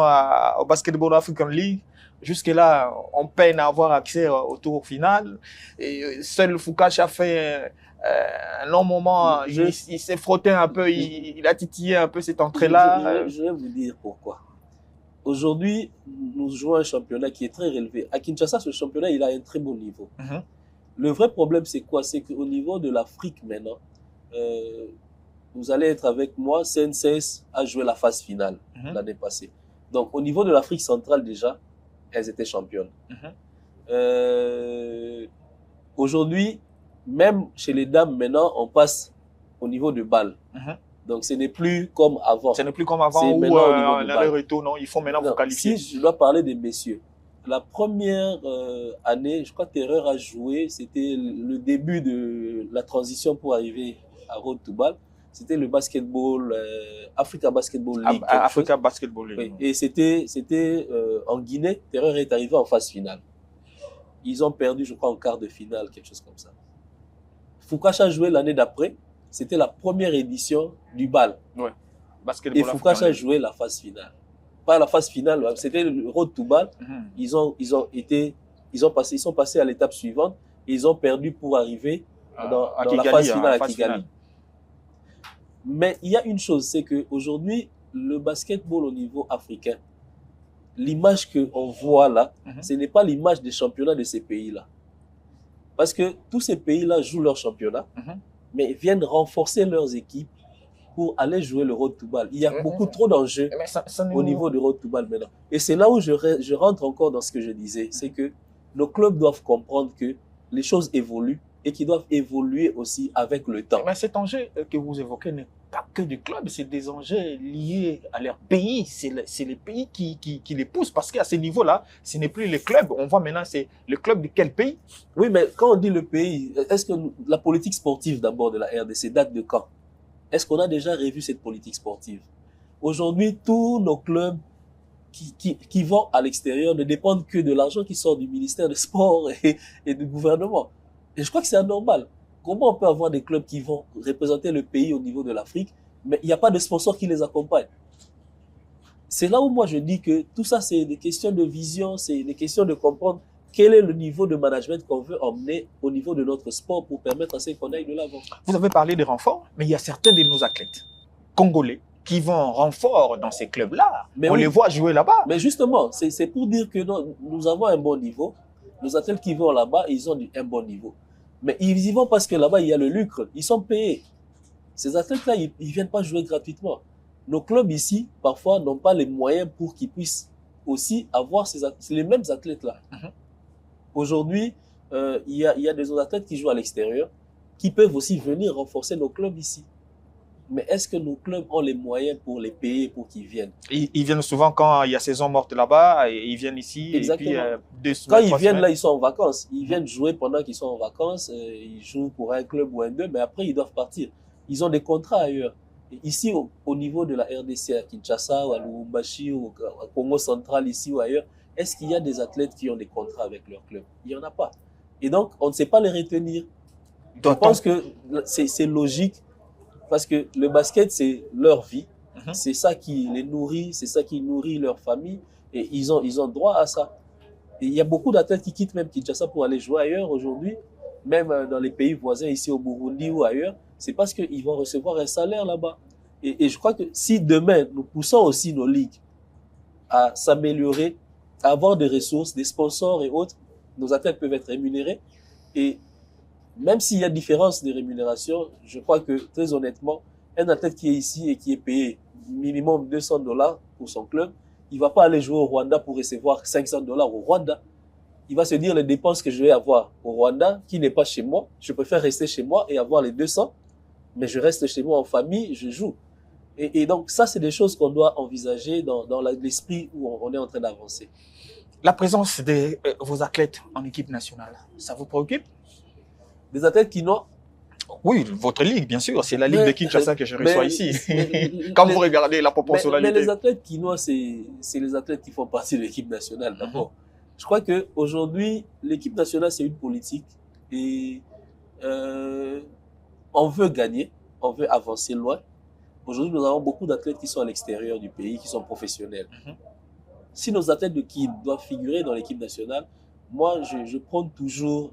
Speaker 1: au Basketball African League, jusque-là, on peine à avoir accès au tour final. Et seul Foucache a fait un long moment, il s'est frotté un peu, il a titillé un peu cette entrée-là.
Speaker 2: Je vais vous dire pourquoi. Aujourd'hui, nous jouons un championnat qui est très relevé. À Kinshasa, ce championnat, il a un très bon niveau. Le vrai problème, c'est quoi? C'est qu'au niveau de l'Afrique maintenant, vous allez être avec moi, Senses a joué la phase finale l'année passée. Donc, au niveau de l'Afrique centrale déjà, elles étaient championnes. Aujourd'hui, même chez les dames, maintenant, on passe au niveau de balle. Donc, ce n'est plus comme avant.
Speaker 1: Ce n'est plus comme avant où aller-retour, non, il faut maintenant vous qualifier.
Speaker 2: Si je dois parler des messieurs, la première année, je crois que Terreur a joué, c'était le début de la transition pour arriver à Road to Ball. C'était le basketball, Africa Basketball League.
Speaker 1: Africa Basketball League.
Speaker 2: Oui. Et c'était en Guinée. Terreur est arrivé en phase finale. Ils ont perdu, je crois, en quart de finale, quelque chose comme ça. Foucache a joué l'année d'après. C'était la première édition du BAL.
Speaker 1: Ouais.
Speaker 2: Et Foucache a joué la phase finale. Pas la phase finale, c'était le Road to Ball. Ils sont passés à l'étape suivante et ils ont perdu pour arriver dans la phase finale à Kigali. Mais il y a une chose, c'est qu'aujourd'hui, le basketball au niveau africain, l'image qu'on voit là, ce n'est pas l'image des championnats de ces pays-là. Parce que tous ces pays-là jouent leur championnat, mais viennent renforcer leurs équipes pour aller jouer le road to ball. Il y a beaucoup trop d'enjeux au niveau du road to ball maintenant. Et c'est là où je rentre encore dans ce que je disais, c'est que nos clubs doivent comprendre que les choses évoluent et qu'ils doivent évoluer aussi avec le temps.
Speaker 1: Mais cet enjeu que vous évoquez n'est pas que du club, c'est des enjeux liés à leur pays. C'est les pays qui les poussent, parce qu'à ce niveau-là, ce n'est plus les clubs. On voit maintenant, c'est le club de quel pays?
Speaker 2: Oui, mais quand on dit le pays, est-ce que la politique sportive d'abord de la RDC date de quand? Est-ce qu'on a déjà revu cette politique sportive? Aujourd'hui, tous nos clubs qui vont à l'extérieur ne dépendent que de l'argent qui sort du ministère des Sports et du gouvernement. Et je crois que c'est anormal. Comment on peut avoir des clubs qui vont représenter le pays au niveau de l'Afrique, mais il n'y a pas de sponsors qui les accompagnent? C'est là où moi je dis que tout ça, c'est des questions de vision, c'est des questions de comprendre quel est le niveau de management qu'on veut emmener au niveau de notre sport pour permettre à ce qu'on aille de l'avant.
Speaker 1: Vous avez parlé de renforts, mais il y a certains de nos athlètes congolais qui vont en renfort dans ces clubs-là. On les voit jouer là-bas.
Speaker 2: Mais justement, c'est pour dire que nous avons un bon niveau. Nos athlètes qui vont là-bas, ils ont un bon niveau. Mais ils y vont parce que là-bas, il y a le lucre. Ils sont payés. Ces athlètes-là, ils viennent pas jouer gratuitement. Nos clubs ici, parfois, n'ont pas les moyens pour qu'ils puissent aussi avoir les mêmes athlètes-là. Aujourd'hui, il y a des autres athlètes qui jouent à l'extérieur, qui peuvent aussi venir renforcer nos clubs ici. Mais est-ce que nos clubs ont les moyens pour les payer, pour qu'ils viennent?
Speaker 1: Ils viennent souvent quand il y a saison morte là-bas, et ils viennent ici.
Speaker 2: Exactement.
Speaker 1: Et puis,
Speaker 2: quand ils viennent là, ils sont en vacances. Ils viennent jouer pendant qu'ils sont en vacances. Ils jouent pour un club ou un deux, mais après, ils doivent partir. Ils ont des contrats ailleurs. Et ici, au niveau de la RDC, à Kinshasa, ou à Lubumbashi, ou au Congo central, ici ou ailleurs, est-ce qu'il y a des athlètes qui ont des contrats avec leur club? Il n'y en a pas. Et donc, on ne sait pas les retenir. Je pense que c'est logique. Parce que le basket, c'est leur vie. C'est ça qui les nourrit, c'est ça qui nourrit leur famille. Et ils ont droit à ça. Et il y a beaucoup d'athlètes qui quittent même Kinshasa pour aller jouer ailleurs aujourd'hui, même dans les pays voisins, ici au Burundi ou ailleurs. C'est parce qu'ils vont recevoir un salaire là-bas. Et je crois que si demain, nous poussons aussi nos ligues à s'améliorer, à avoir des ressources, des sponsors et autres, nos athlètes peuvent être rémunérés. Et même s'il y a différence de rémunération, je crois que, très honnêtement, un athlète qui est ici et qui est payé minimum $200 pour son club, il va pas aller jouer au Rwanda pour recevoir $500 au Rwanda. Il va se dire les dépenses que je vais avoir au Rwanda, qui n'est pas chez moi. Je préfère rester chez moi et avoir les 200, mais je reste chez moi en famille, je joue. Et donc, ça, c'est des choses qu'on doit envisager dans l'esprit où on est en train d'avancer.
Speaker 1: La présence de vos athlètes en équipe nationale, ça vous préoccupe?
Speaker 2: Des athlètes qui n'ont...
Speaker 1: Oui, votre ligue, bien sûr. C'est la ligue de Kinshasa que je reçois ici. Quand vous regardez la proportionnalité.
Speaker 2: Mais les athlètes quinois, c'est les athlètes qui font partie de l'équipe nationale, d'abord. Je crois qu'aujourd'hui, l'équipe nationale, c'est une politique. Et on veut gagner, on veut avancer loin. Aujourd'hui, nous avons beaucoup d'athlètes qui sont à l'extérieur du pays, qui sont professionnels. Si nos athlètes de Kin doivent figurer dans l'équipe nationale, moi, je prends toujours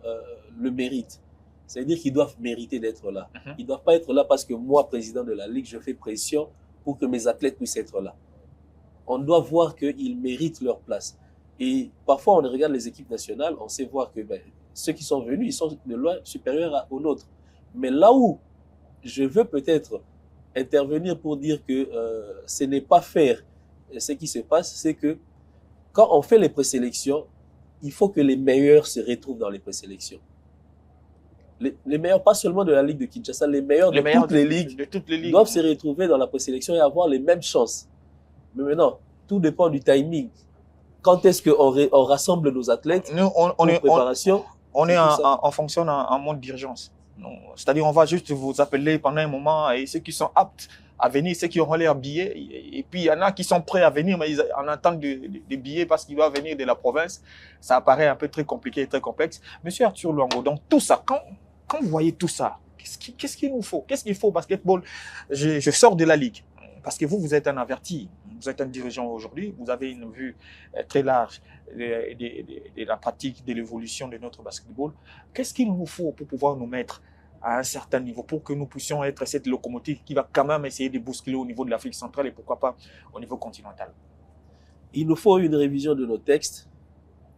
Speaker 2: le mérite. C'est-à-dire qu'ils doivent mériter d'être là. Ils ne doivent pas être là parce que moi, président de la Ligue, je fais pression pour que mes athlètes puissent être là. On doit voir qu'ils méritent leur place. Et parfois, on regarde les équipes nationales, on sait voir que ceux qui sont venus, ils sont de loin supérieurs aux nôtres. Mais là où je veux peut-être intervenir pour dire que ce n'est pas faire ce qui se passe, c'est que quand on fait les présélections, il faut que les meilleurs se retrouvent dans les présélections. Les meilleurs, pas seulement de la Ligue de Kinshasa, les meilleurs de toutes les ligues doivent se retrouver dans la présélection et avoir les mêmes chances. Mais maintenant, tout dépend du timing. Quand est-ce qu'on rassemble nos athlètes?
Speaker 1: Nous, on fonctionne en mode d'urgence. C'est-à-dire, on va juste vous appeler pendant un moment et ceux qui sont aptes à venir, ceux qui auront leurs billets. Et puis, il y en a qui sont prêts à venir, mais en attendent des billets parce qu'ils doivent venir de la province. Ça apparaît un peu très compliqué et très complexe. Monsieur Arthur Luango, donc tout ça, quand vous voyez tout ça, qu'est-ce qu'il nous faut? Qu'est-ce qu'il faut au basketball? Je sors de la ligue. Parce que vous êtes un averti, vous êtes un dirigeant aujourd'hui, vous avez une vue très large de la pratique, de l'évolution de notre basketball. Qu'est-ce qu'il nous faut pour pouvoir nous mettre à un certain niveau, pour que nous puissions être cette locomotive qui va quand même essayer de bousculer au niveau de l'Afrique centrale et pourquoi pas au niveau continental?
Speaker 2: Il nous faut une révision de nos textes,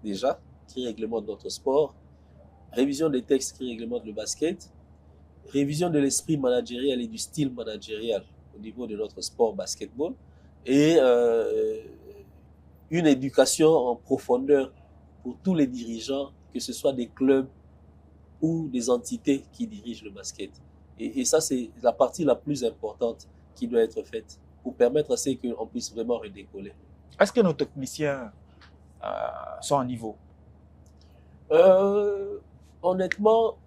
Speaker 2: déjà, qui réglementent notre sport. révision des textes qui réglementent le basket, révision de l'esprit managérial et du style managérial au niveau de notre sport basketball, et une éducation en profondeur pour tous les dirigeants, que ce soit des clubs ou des entités qui dirigent le basket. Et ça, c'est la partie la plus importante qui doit être faite pour permettre à ce qu'on puisse vraiment redécoller.
Speaker 1: Est-ce que nos techniciens sont à niveau?
Speaker 2: Honnêtement,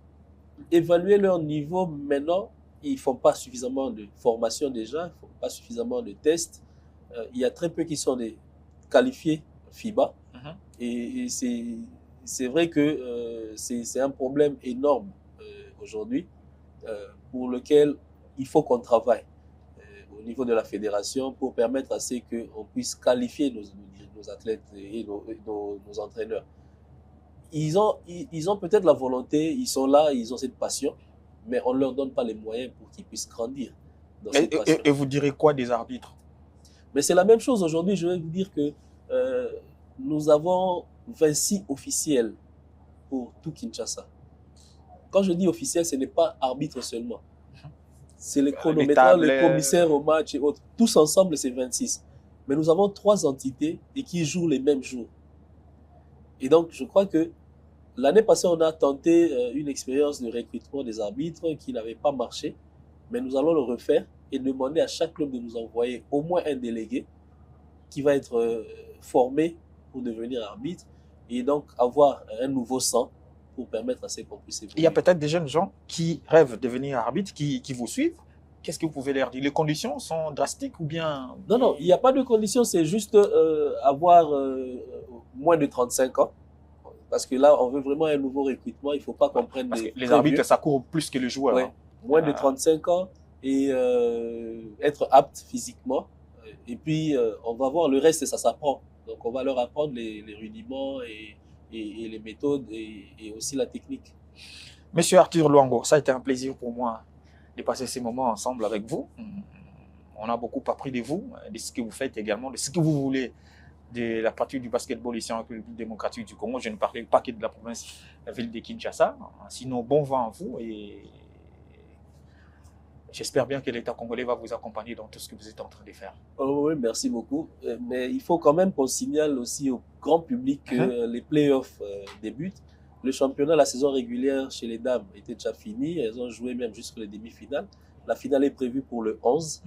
Speaker 2: évaluer leur niveau maintenant, ils ne font pas suffisamment de formation déjà, ils ne font pas suffisamment de tests. Il y a très peu qui sont des qualifiés FIBA. Et c'est vrai que c'est un problème énorme aujourd'hui pour lequel il faut qu'on travaille au niveau de la fédération pour permettre à ce qu'on puisse qualifier nos athlètes et nos entraîneurs. Ils ont peut-être la volonté, ils sont là, ils ont cette passion, mais on ne leur donne pas les moyens pour qu'ils puissent grandir dans cette passion.
Speaker 1: Et vous direz quoi des arbitres?
Speaker 2: Mais c'est la même chose aujourd'hui. Je vais vous dire que nous avons 26 officiels pour tout Kinshasa. Quand je dis officiel, ce n'est pas arbitre seulement. C'est les chronométreurs, les commissaires au match et autres. Tous ensemble, c'est 26. Mais nous avons 3 entités et qui jouent les mêmes jours. Et donc, je crois que l'année passée, on a tenté une expérience de recrutement des arbitres qui n'avait pas marché. Mais nous allons le refaire et demander à chaque club de nous envoyer au moins un délégué qui va être formé pour devenir arbitre et donc avoir un nouveau sang pour permettre à ce qu'on puisse évoluer.
Speaker 1: Il y a peut-être des jeunes gens qui rêvent de devenir arbitre, qui vous suivent. Qu'est-ce que vous pouvez leur dire? Les conditions sont drastiques ou bien...
Speaker 2: Non, il n'y a pas de conditions, c'est juste avoir moins de 35 ans. Parce que là, on veut vraiment un nouveau recrutement, il ne faut pas qu'on prenne
Speaker 1: des... Les arbitres, ça court plus que les joueurs.
Speaker 2: Ouais. Moins de 35 ans et être apte physiquement. Et puis, on va voir le reste, ça s'apprend. Donc, on va leur apprendre les rudiments et les méthodes et aussi la technique.
Speaker 1: Monsieur Arthur Luango, ça a été un plaisir pour moi de passer ces moments ensemble avec vous. On a beaucoup appris de vous, de ce que vous faites également, de ce que vous voulez de la pratique du basketball ici en République démocratique du Congo. Je ne parlais pas que de la province, la ville de Kinshasa. Sinon, bon vent à vous et j'espère bien que l'État congolais va vous accompagner dans tout ce que vous êtes en train de faire.
Speaker 2: Oh oui, merci beaucoup. Mais il faut quand même qu'on signale aussi au grand public que les playoffs débutent. Le championnat, la saison régulière chez les dames était déjà finie. Elles ont joué même jusqu'à les demi-finales. La finale est prévue pour le 11.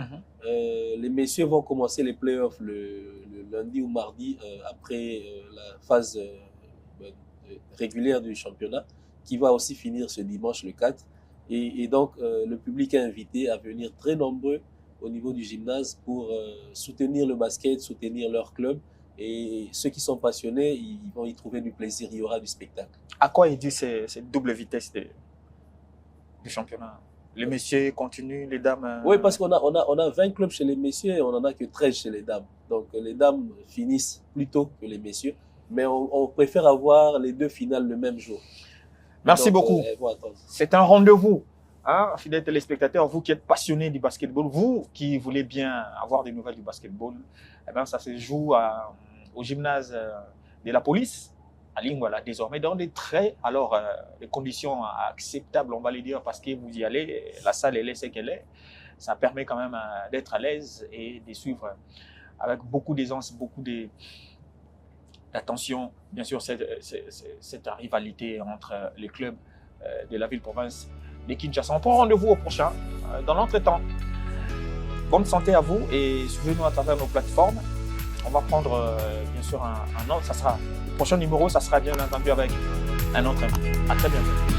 Speaker 2: Les messieurs vont commencer les playoffs le lundi ou mardi après la phase régulière du championnat qui va aussi finir ce dimanche le 4. Et donc, le public est invité à venir très nombreux au niveau du gymnase pour soutenir le basket, soutenir leur club. Et ceux qui sont passionnés, ils vont y trouver du plaisir, il y aura du spectacle.
Speaker 1: À quoi est due cette double vitesse du championnat? Les messieurs continuent, les dames...
Speaker 2: Oui, parce qu'on a 20 clubs chez les messieurs et on n'en a que 13 chez les dames. Donc, les dames finissent plus tôt que les messieurs. Mais on préfère avoir les 2 finales le même jour.
Speaker 1: Merci beaucoup. C'est un rendez-vous, hein, fidèles téléspectateurs, vous qui êtes passionnés du basketball, vous qui voulez bien avoir des nouvelles du basketball, eh bien, ça se joue au gymnase de la police, à Lingouala, désormais, dans des les conditions acceptables, on va les dire, parce que vous y allez, la salle, elle est ce qu'elle est. Ça permet quand même d'être à l'aise et de suivre avec beaucoup d'aisance, beaucoup d'attention, bien sûr, cette rivalité entre les clubs de la ville-province de Kinshasa. On prend rendez-vous au prochain, dans l'entretemps. Bonne santé à vous et suivez-nous à travers nos plateformes. On va prendre, bien sûr, un autre. Le prochain numéro, ça sera bien entendu avec un autre invité. À très bientôt.